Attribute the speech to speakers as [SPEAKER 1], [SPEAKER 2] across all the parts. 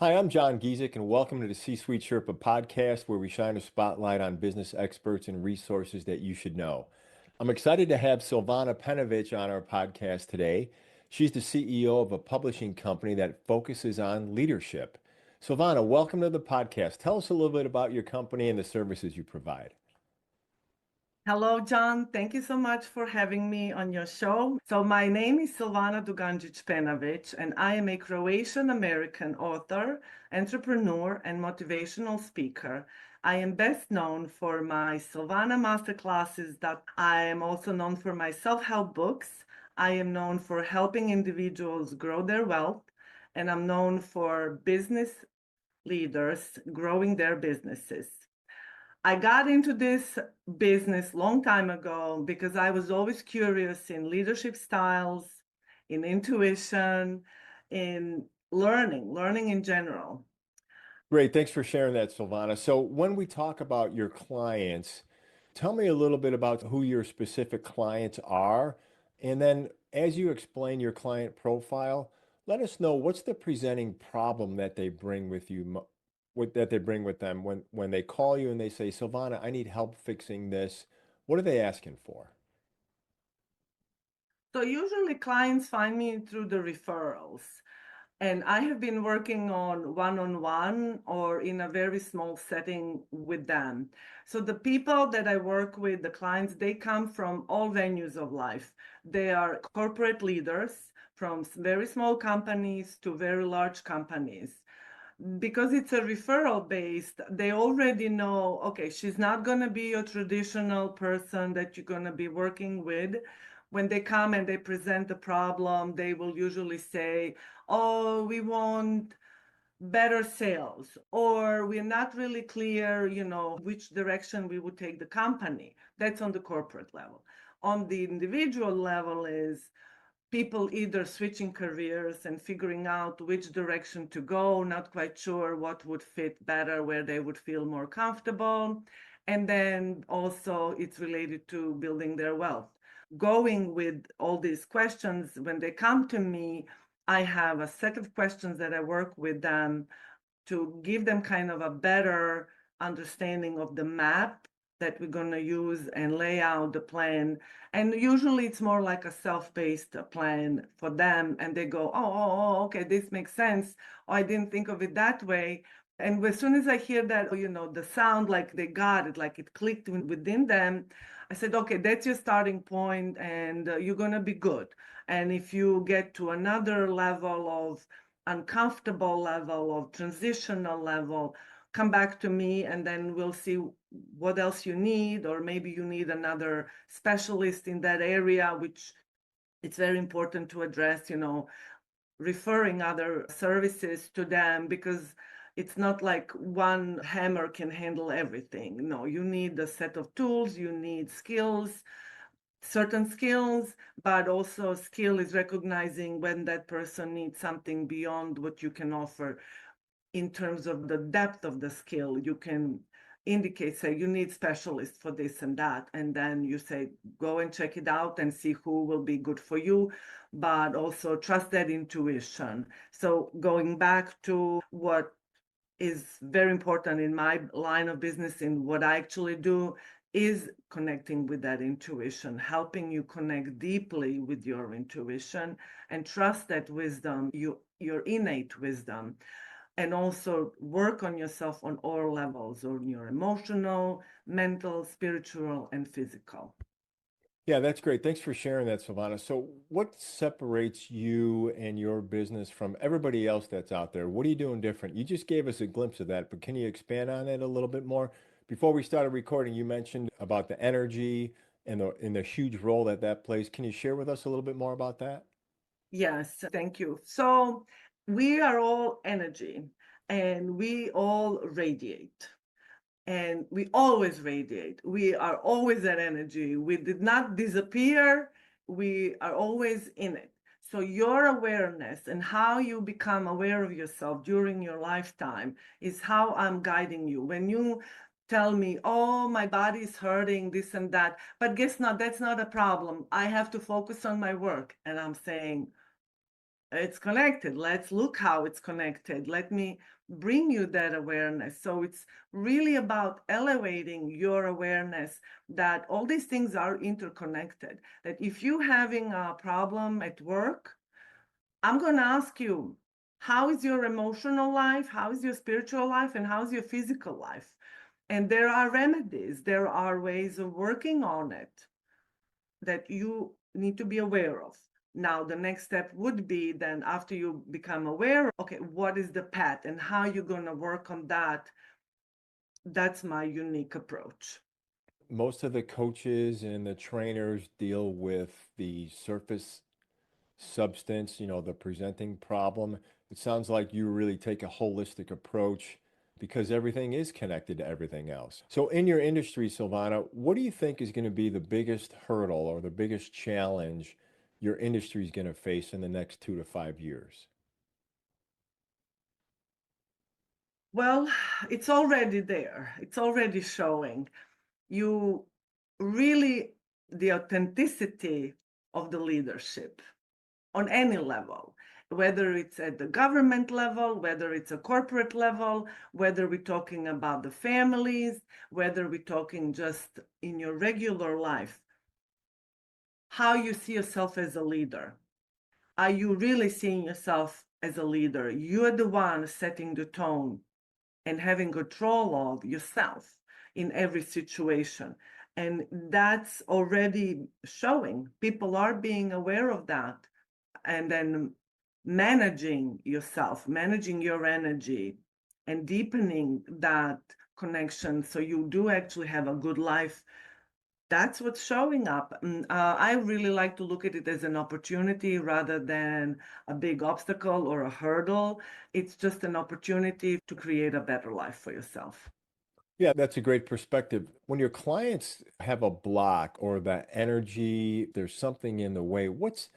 [SPEAKER 1] Hi, I'm John Giesick, and welcome to the C Sherpa podcast, where we shine a spotlight on business experts and resources that you should know. I'm excited to have Silvana Penovich on our podcast today. She's the CEO of a publishing company that focuses on leadership. Silvana, welcome to the podcast. Tell us a little bit about your company and the services you provide.
[SPEAKER 2] Hello, John. Thank you so much for having me on your show. So my name is Silvana Duganjic-Penavic, and I am a Croatian-American author, entrepreneur, and motivational speaker. I am best known for my Silvana masterclasses that I am also known for my self-help books. I am known for helping individuals grow their wealth, and I'm known for business leaders growing their businesses. I got into this business long time ago because I was always curious in leadership styles, in intuition, in learning in general.
[SPEAKER 1] Great. Thanks for sharing that, Silvana. So, when we talk about your clients, tell me a little bit about who your specific clients are. And then, as you explain your client profile, let us know what's the presenting problem that they bring with you, that they bring with them when they call you and they say, Silvana, I need help fixing this. What are they asking for?
[SPEAKER 2] So usually clients find me through the referrals. And I have been working on one-on-one or in a very small setting with them. So the people that I work with, the clients, they come from all venues of life. They are corporate leaders from very small companies to very large companies. Because it's a referral based, they already know, okay, she's not going to be your traditional person that you're going to be working with. When they come and they present the problem, they will usually say, oh, we want better sales, or we're not really clear, which direction we would take the company. That's on the corporate level. On the individual level is people either switching careers and figuring out which direction to go, not quite sure what would fit better, where they would feel more comfortable. And then also it's related to building their wealth. Going with all these questions, when they come to me, I have a set of questions that I work with them to give them kind of a better understanding of the map that we're going to use and lay out the plan. And usually it's more like a self-paced plan for them. And they go, okay, this makes sense. Oh, I didn't think of it that way. And as soon as I hear that, the sound, like they got it, like it clicked within them, I said, okay, that's your starting point and you're going to be good. And if you get to another level of uncomfortable level or transitional level, come back to me and then we'll see what else you need, or maybe you need another specialist in that area, which it's very important to address, referring other services to them, because it's not like one hammer can handle everything. No, you need a set of tools, you need skills, certain skills, but also skill is recognizing when that person needs something beyond what you can offer. In terms of the depth of the skill, you can indicate, say, you need specialists for this and that, and then you say, go and check it out and see who will be good for you, but also trust that intuition. So going back to what is very important in my line of business, in what I actually do, is connecting with that intuition, helping you connect deeply with your intuition and trust that wisdom, your innate wisdom, and also work on yourself on all levels, on your emotional, mental, spiritual, and physical.
[SPEAKER 1] Yeah, that's great. Thanks for sharing that, Silvana. So, what separates you and your business from everybody else that's out there? What are you doing different? You just gave us a glimpse of that, but can you expand on it a little bit more? Before we started recording, you mentioned about the energy and the huge role that that plays. Can you share with us a little bit more about that?
[SPEAKER 2] Yes, thank you. So we are all energy and we all radiate. And we always radiate. We are always that energy. We did not disappear. We are always in it. So your awareness and how you become aware of yourself during your lifetime is how I'm guiding you. When you tell me, oh, my body is hurting, this and that, but guess not, that's not a problem. I have to focus on my work. And I'm saying, It's connected. Let's look how it's connected. Let me bring you that awareness. So it's really about elevating your awareness that all these things are interconnected. That if you're having a problem at work, I'm going to ask you, how is your emotional life? How is your spiritual life? And how's your physical life? And there are remedies, there are ways of working on it that you need to be aware of. Now, the next step would be then after you become aware, okay, what is the path and how you're going to work on that? That's my unique approach.
[SPEAKER 1] Most of the coaches and the trainers deal with the surface substance, the presenting problem. It sounds like you really take a holistic approach because everything is connected to everything else. So, in your industry, Silvana, what do you think is going to be the biggest hurdle or the biggest challenge your industry is going to face in the next 2 to 5 years?
[SPEAKER 2] Well, it's already there, it's already showing. You really, the authenticity of the leadership on any level, whether it's at the government level, whether it's a corporate level, whether we're talking about the families, whether we're talking just in your regular life, how you see yourself as a leader. Are you really seeing yourself as a leader? You're the one setting the tone and having control of yourself in every situation. And that's already showing. People are being aware of that. And then managing yourself, managing your energy, and deepening that connection so you do actually have a good life. That's what's showing up. I really like to look at it as an opportunity rather than a big obstacle or a hurdle. It's just an opportunity to create a better life for yourself.
[SPEAKER 1] Yeah, that's a great perspective. When your clients have a block or the energy, there's something in the way, what's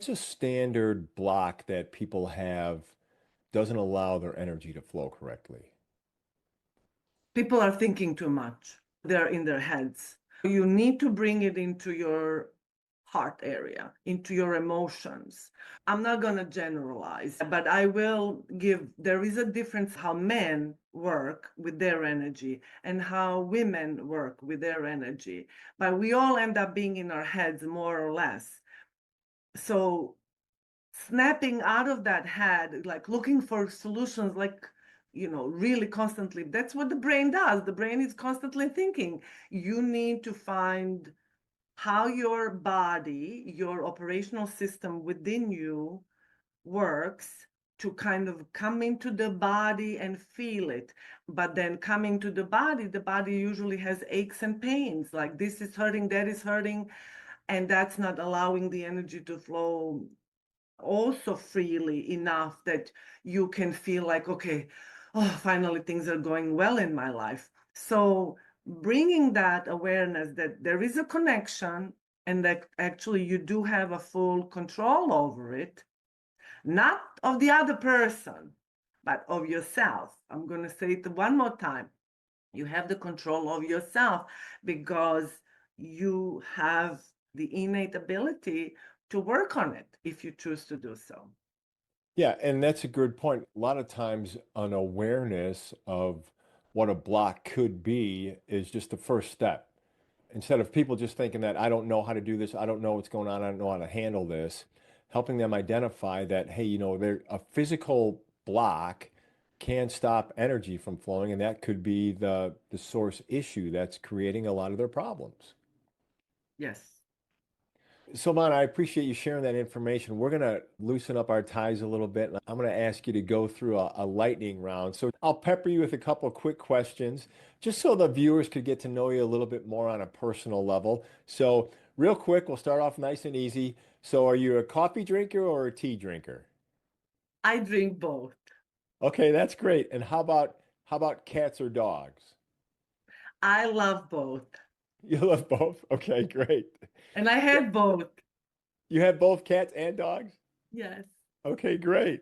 [SPEAKER 1] a standard block that people have doesn't allow their energy to flow correctly?
[SPEAKER 2] People are thinking too much, they're in their heads. You need to bring it into your heart area, into your emotions. I'm not going to generalize, but I will give, there is a difference how men work with their energy and how women work with their energy. But we all end up being in our heads more or less. So snapping out of that head, like looking for solutions, like, really constantly, that's what the brain does. The brain is constantly thinking. You need to find how your body, your operational system within you works to kind of come into the body and feel it. But then coming to the body usually has aches and pains, like this is hurting, that is hurting, and that's not allowing the energy to flow also freely enough that you can feel like, okay, oh, finally things are going well in my life. So bringing that awareness that there is a connection and that actually you do have a full control over it, not of the other person, but of yourself. I'm going to say it one more time. You have the control of yourself because you have the innate ability to work on it if you choose to do so.
[SPEAKER 1] Yeah, and that's a good point. A lot of times, an awareness of what a block could be is just the first step. Instead of people just thinking that I don't know how to do this, I don't know what's going on, I don't know how to handle this, helping them identify that, hey, there a physical block can stop energy from flowing, and that could be the source issue that's creating a lot of their problems.
[SPEAKER 2] Yes.
[SPEAKER 1] Silvana, I appreciate you sharing that information. We're going to loosen up our ties a little bit, and I'm going to ask you to go through a lightning round. So I'll pepper you with a couple of quick questions, just so the viewers could get to know you a little bit more on a personal level. So, real quick, we'll start off nice and easy. So, are you a coffee drinker or a tea drinker?
[SPEAKER 2] I drink both.
[SPEAKER 1] Okay, that's great. And how about cats or dogs?
[SPEAKER 2] I love both.
[SPEAKER 1] You love both? Okay, great.
[SPEAKER 2] And I had both.
[SPEAKER 1] You have both cats and dogs?
[SPEAKER 2] Yes.
[SPEAKER 1] Okay, great.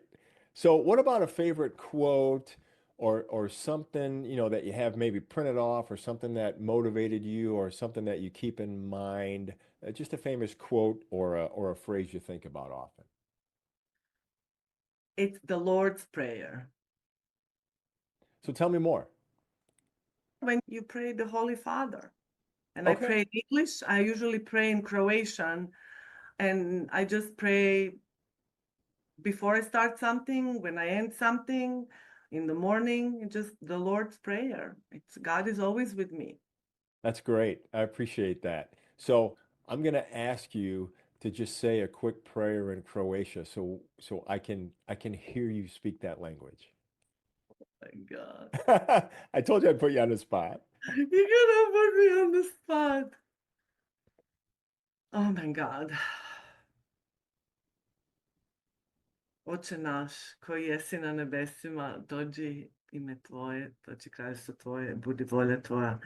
[SPEAKER 1] So what about a favorite quote or something, that you have maybe printed off or something that motivated you or something that you keep in mind? Just a famous quote or a phrase you think about often.
[SPEAKER 2] It's the Lord's Prayer.
[SPEAKER 1] So tell me more.
[SPEAKER 2] When you pray the Holy Father, and I
[SPEAKER 1] Okay.
[SPEAKER 2] pray in English, I usually pray in Croatian, and I just pray before I start something, when I end something, in the morning, just the Lord's Prayer. It's God is always with me.
[SPEAKER 1] That's great. I appreciate that. So I'm going to ask you to just say a quick prayer in Croatia so I can hear you speak that language.
[SPEAKER 2] My God.
[SPEAKER 1] I told you I'd put you on the spot.
[SPEAKER 2] You're gonna put me on the spot. Oh my God. Oče naš, koji jesi na nebesima, dođi ime Tvoje, dođi kraljestvo Tvoje, budi volja Tvoja,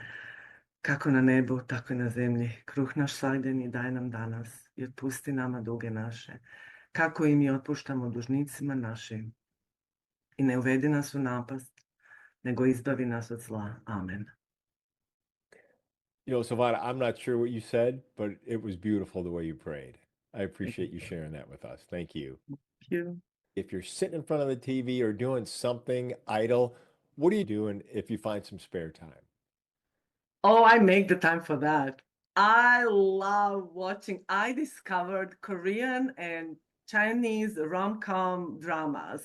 [SPEAKER 2] kako na nebu, tako i na zemlji. Kruh naš svagdeni daj nam danas i otpusti nama duge naše, kako i mi otpuštamo dužnicima našim. I ne uvedi nas u napast, nego izbavi nas od zla. Amen.
[SPEAKER 1] Silvana, I'm not sure what you said, but it was beautiful the way you prayed. I
[SPEAKER 2] Thank
[SPEAKER 1] appreciate you sharing that with us. Thank you.
[SPEAKER 2] you.
[SPEAKER 1] If you're sitting in front of the TV or doing something idle, what are you doing if you find some spare time?
[SPEAKER 2] Oh, I make the time for that. I love watching. I discovered Korean and Chinese rom-com dramas.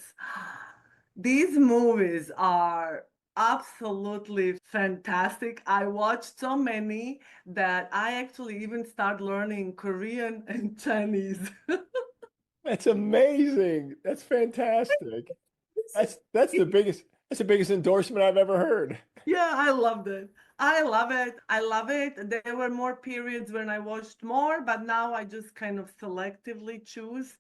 [SPEAKER 2] These movies are absolutely fantastic. I watched so many that I actually even start learning Korean and Chinese.
[SPEAKER 1] That's amazing. That's fantastic. That's the biggest endorsement I've ever heard.
[SPEAKER 2] Yeah, I loved it. I love it. I love it. There were more periods when I watched more, but now I just kind of selectively choose.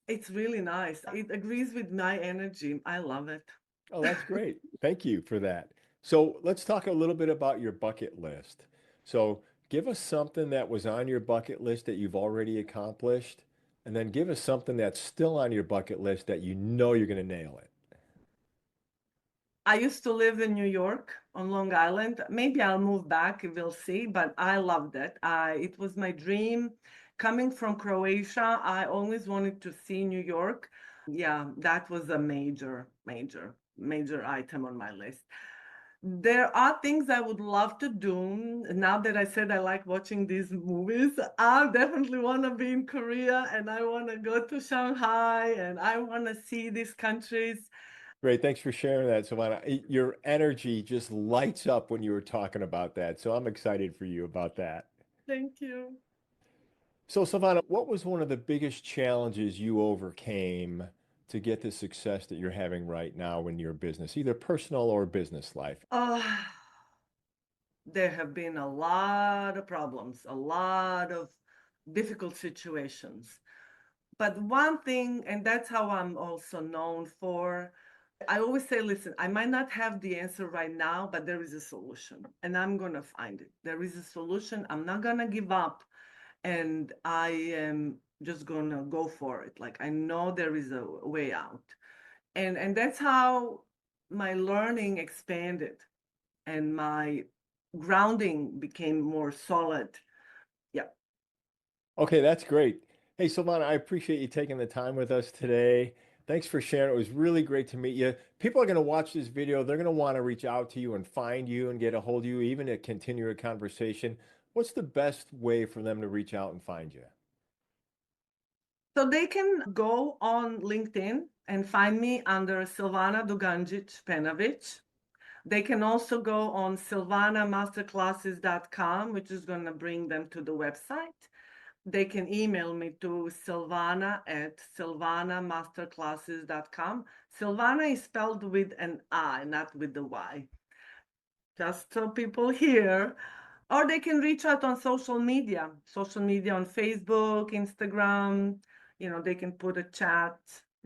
[SPEAKER 2] It's really nice. It agrees with my energy. I love it.
[SPEAKER 1] Oh, that's great. Thank you for that. So let's talk a little bit about your bucket list. So give us something that was on your bucket list that you've already accomplished, and then give us something that's still on your bucket list that you know you're going to nail it.
[SPEAKER 2] I used to live in New York on Long Island. Maybe I'll move back, we'll see, but I loved it. It was my dream. Coming from Croatia, I always wanted to see New York. Yeah, that was a major item on my list. There are things I would love to do. Now that I said I like watching these movies, I definitely want to be in Korea and I want to go to Shanghai and I want to see these countries.
[SPEAKER 1] Great. Thanks for sharing that, Silvana. Your energy just lights up when you were talking about that. So I'm excited for you about that.
[SPEAKER 2] Thank you.
[SPEAKER 1] So, Silvana, what was one of the biggest challenges you overcame to get the success that you're having right now in your business, either personal or business life?
[SPEAKER 2] There have been a lot of problems, a lot of difficult situations. But one thing, and that's how I'm also known for, I always say, listen, I might not have the answer right now, but there is a solution, and I'm going to find it. There is a solution. I'm not going to give up, and I am just going to go for it. Like, I know there is a way out. And that's how my learning expanded and my grounding became more solid. Yeah.
[SPEAKER 1] Okay, that's great. Hey, Silvana, I appreciate you taking the time with us today. Thanks for sharing. It was really great to meet you. People are going to watch this video. They're going to want to reach out to you and find you and get a hold of you, even to continue a conversation. What's the best way for them to reach out and find you?
[SPEAKER 2] So they can go on LinkedIn and find me under Silvana Duganjic Penovic. They can also go on silvanamasterclasses.com, which is going to bring them to the website. They can email me to silvana@silvanamasterclasses.com. Silvana is spelled with an I, not with the Y. Just so people hear. Or they can reach out on social media on Facebook, Instagram. They can put a chat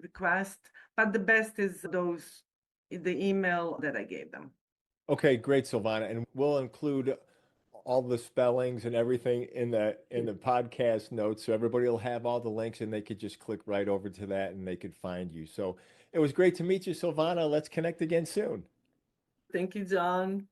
[SPEAKER 2] request. But the best is the email that I gave them.
[SPEAKER 1] Okay, great, Silvana. And we'll include all the spellings and everything in the podcast notes, so everybody will have all the links and they could just click right over to that and they could find you. So it was great to meet you, Silvana. Let's connect again soon.
[SPEAKER 2] Thank you, John.